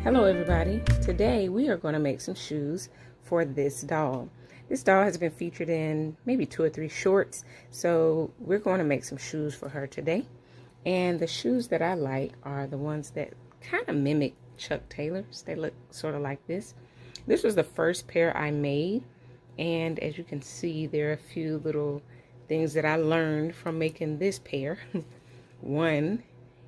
Hello everybody. Today we are going to make some shoes for this doll. This doll has been featured in maybe 2 or 3 shorts, so we're going to make some shoes for her today. And the shoes that I like are the ones that kind of mimic Chuck Taylor's. They look sort of like this. This was the first pair I made, and as you can see, there are a few little things that I learned from making this pair. One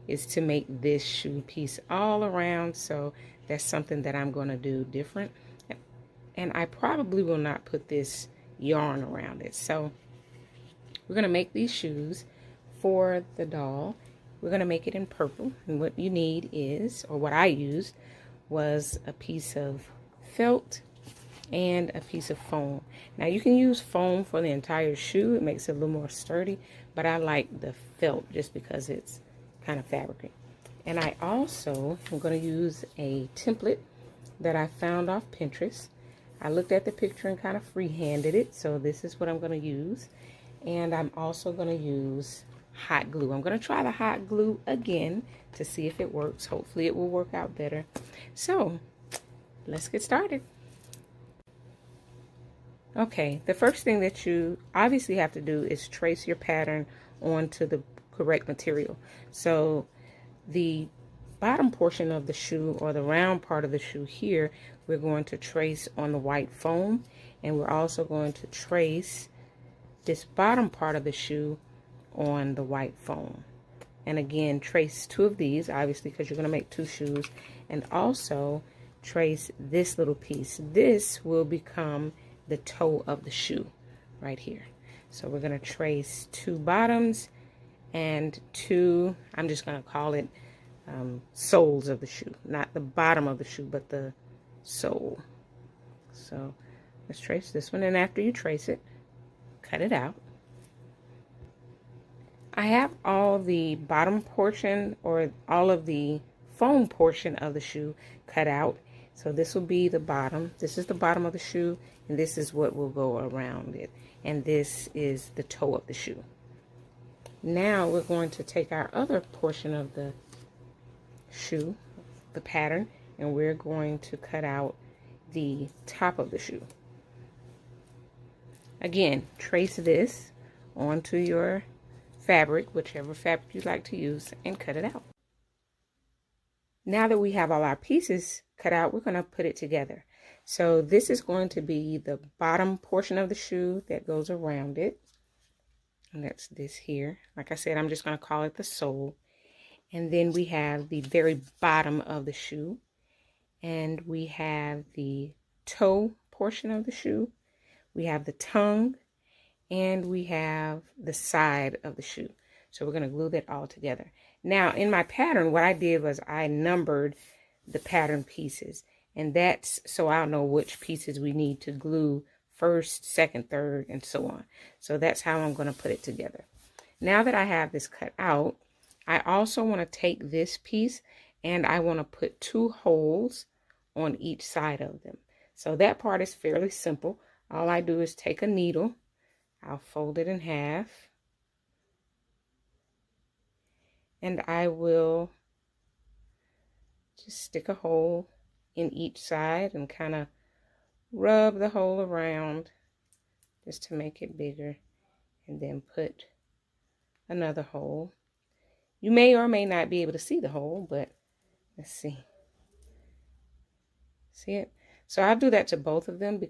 is to make this shoe piece all around, so that's something that I'm going to do different. And I probably will not put this yarn around it. So we're going to make these shoes for the doll. We're going to make it in purple, and what you need is, or what I used, was a piece of felt and a piece of foam. Now you can use foam for the entire shoe. It makes it a little more sturdy, but I like the felt just because it's kind of fabricy. And I also am going to use a template that I found off Pinterest. I looked at the picture and kind of freehanded it, so this is what I'm going to use. And I'm also going to use hot glue. I'm going to try the hot glue again to see if it works. Hopefully it will work out better. So let's get started. Okay, the first thing that you obviously have to do is trace your pattern onto the correct material. So the bottom portion of the shoe, or the round part of the shoe here, we're going to trace on the white foam, and we're also going to trace this bottom part of the shoe on the white foam. And again, trace 2 of these, obviously, because you're going to make 2 shoes, and also trace this little piece. This will become the toe of the shoe right here. So we're going to trace 2 bottoms and 2, I'm just going to call it soles of the shoe, not the bottom of the shoe, but the sole. So let's trace this one, and after you trace it, cut it out. I have all the bottom portion, or all of the foam portion of the shoe cut out. So this will be the bottom. This is the bottom of the shoe, and this is what will go around it. And this is the toe of the shoe. Now we're going to take our other portion of the shoe, the pattern, and we're going to cut out the top of the shoe. Again, trace this onto your fabric, whichever fabric you like to use, and cut it out. Now that we have all our pieces cut out, we're going to put it together. So this is going to be the bottom portion of the shoe that goes around it. And that's this here. Like I said, I'm just going to call it the sole. And then we have the very bottom of the shoe. And we have the toe portion of the shoe. We have the tongue. And we have the side of the shoe. So we're going to glue that all together. Now, in my pattern, what I did was I numbered the pattern pieces. And that's so I'll know which pieces we need to glue first, second, third, and so on. So that's how I'm going to put it together. Now that I have this cut out, I also want to take this piece and I want to put 2 holes on each side of them. So that part is fairly simple. All I do is take a needle, I'll fold it in half, and I will just stick a hole in each side and kind of rub the hole around just to make it bigger, and then put another hole. You may or may not be able to see the hole, but let's see. See it? So I'll do that to both of them.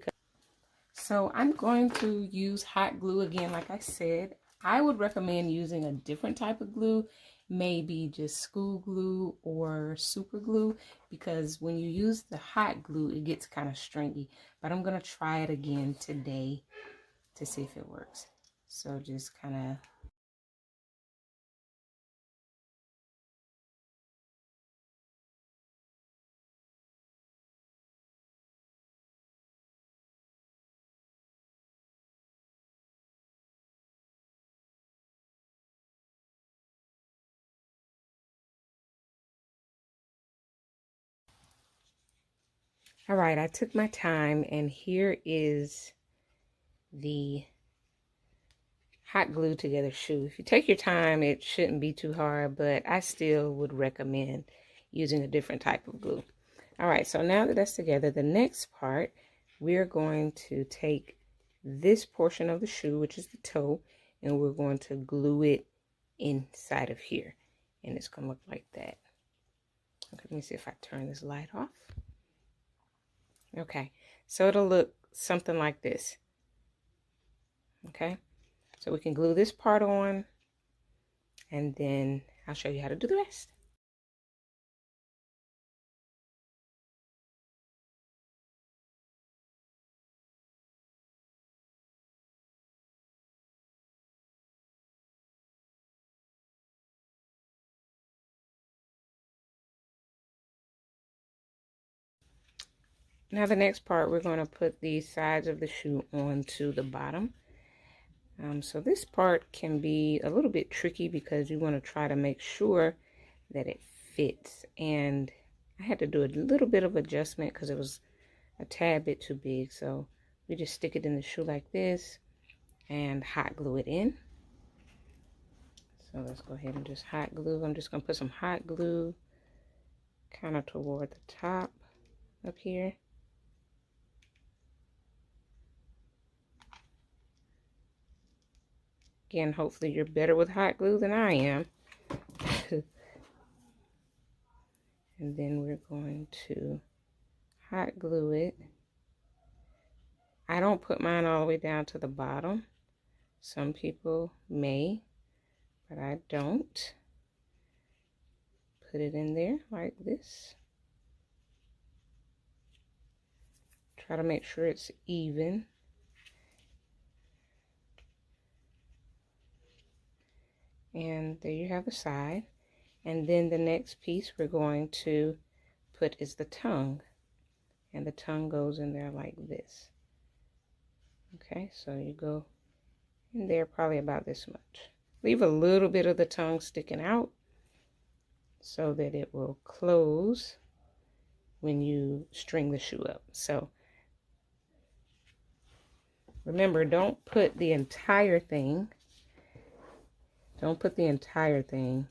So I'm going to use hot glue again, like I said. I would recommend using a different type of glue, maybe just school glue or super glue, because when you use the hot glue, it gets kind of stringy. But I'm going to try it again today to see if it works. So just kind of all right, I took my time, and here is the hot glue together shoe. If you take your time, it shouldn't be too hard, but I still would recommend using a different type of glue. All right, so now that that's together, the next part, we're going to take this portion of the shoe, which is the toe, and we're going to glue it inside of here. And it's going to look like that. Okay, let me see if I turn this light off. Okay, so it'll look something like this. Okay, so we can glue this part on, and then I'll show you how to do the rest. Now the next part, we're going to put the sides of the shoe onto the bottom. So this part can be a little bit tricky because you want to try to make sure that it fits. And I had to do a little bit of adjustment because it was a tad bit too big. So we just stick it in the shoe like this and hot glue it in. So let's go ahead and just hot glue. I'm just going to put some hot glue kind of toward the top up here. Again, hopefully you're better with hot glue than I am. And then we're going to hot glue it. I don't put mine all the way down to the bottom. Some people may, but I don't. Put it in there like this. Try to make sure it's even. And there you have the side. And then the next piece we're going to put is the tongue. And the tongue goes in there like this. Okay, so you go in there probably about this much. Leave a little bit of the tongue sticking out so that it will close when you string the shoe up. So remember, don't put the entire thing. Don't put the entire thing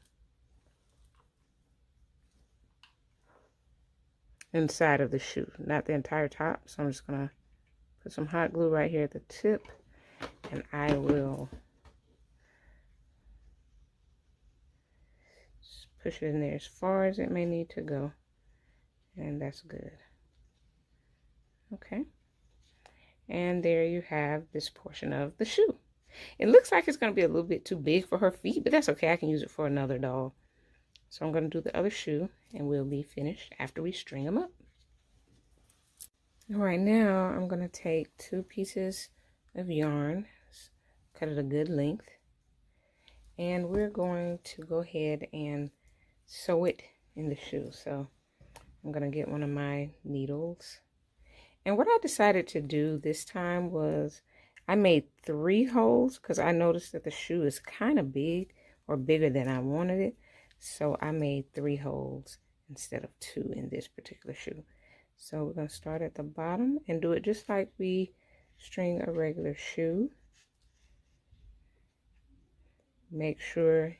inside of the shoe, not the entire top. So I'm just gonna put some hot glue right here at the tip, and I will just push it in there as far as it may need to go, and that's good. Okay, and there you have this portion of the shoe. It looks like it's going to be a little bit too big for her feet, but that's okay. I can use it for another doll. So I'm going to do the other shoe, and we'll be finished after we string them up. All right, now I'm going to take 2 pieces of yarn, cut it a good length, and we're going to go ahead and sew it in the shoe. So I'm going to get one of my needles. And what I decided to do this time was I made 3 holes because I noticed that the shoe is kind of big, or bigger than I wanted it. So I made 3 holes instead of 2 in this particular shoe. So we're going to start at the bottom and do it just like we string a regular shoe. Make sure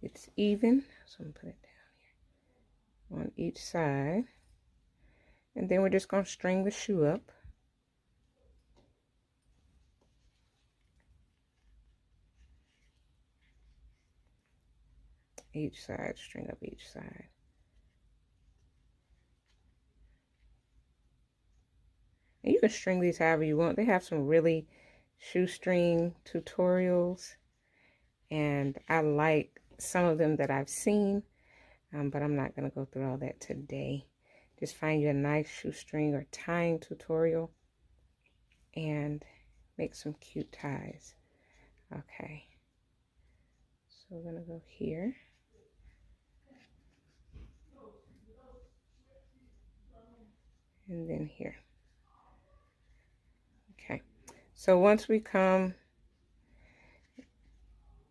it's even. So I'm going to put it down here on each side. And then we're just going to string the shoe up. Each side, string up each side. And you can string these however you want. They have some really shoestring tutorials, and I like some of them that I've seen, but I'm not going to go through all that today. Just find you a nice shoestring or tying tutorial and make some cute ties. Okay, so we're going to go here. And then here. Okay, so once we come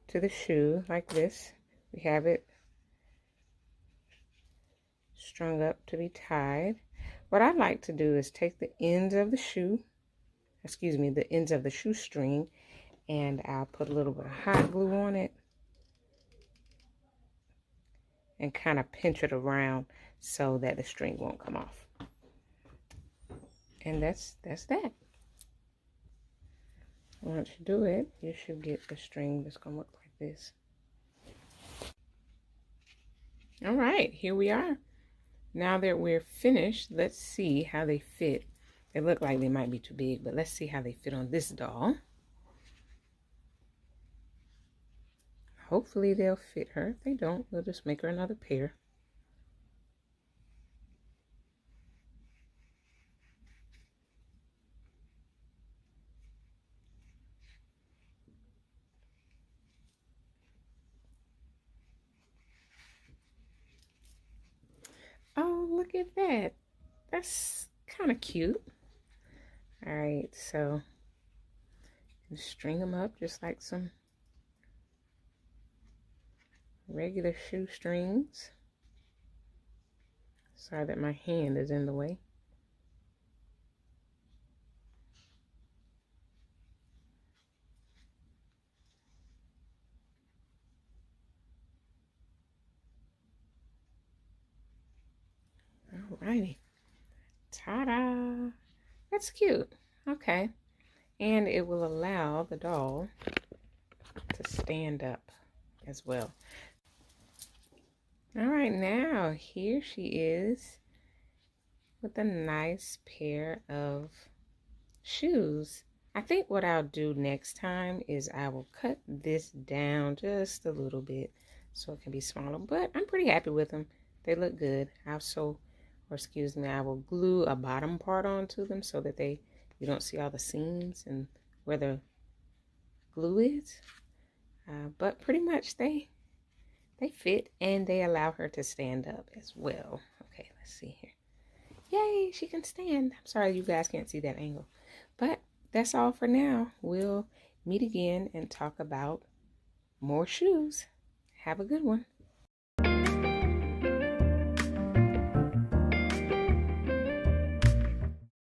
to the shoe like this, we have it strung up to be tied. What I like to do is take the ends of the shoe, the ends of the shoestring, and I'll put a little bit of hot glue on it. and kind of pinch it around so that the string won't come off. And that's that. Once you do it, you should get a string that's gonna look like this. All right, here we are. Now that we're finished, let's see how they fit. They look like they might be too big, but let's see how they fit on this doll. Hopefully they'll fit her. If they don't, we'll just make her another pair. Oh, look at that. That's kind of cute. All right, so string them up just like some regular shoestrings. Sorry that my hand is in the way. Alrighty. Ta-da! That's cute. Okay. And it will allow the doll to stand up as well. All right, now here she is with a nice pair of shoes. I think what I'll do next time is I will cut this down just a little bit so it can be smaller, but I'm pretty happy with them. They look good. I will glue a bottom part onto them so that you don't see all the seams and where the glue is. But pretty much they fit and they allow her to stand up as well. Okay, let's see here. Yay, she can stand. I'm sorry you guys can't see that angle. But that's all for now. We'll meet again and talk about more shoes. Have a good one.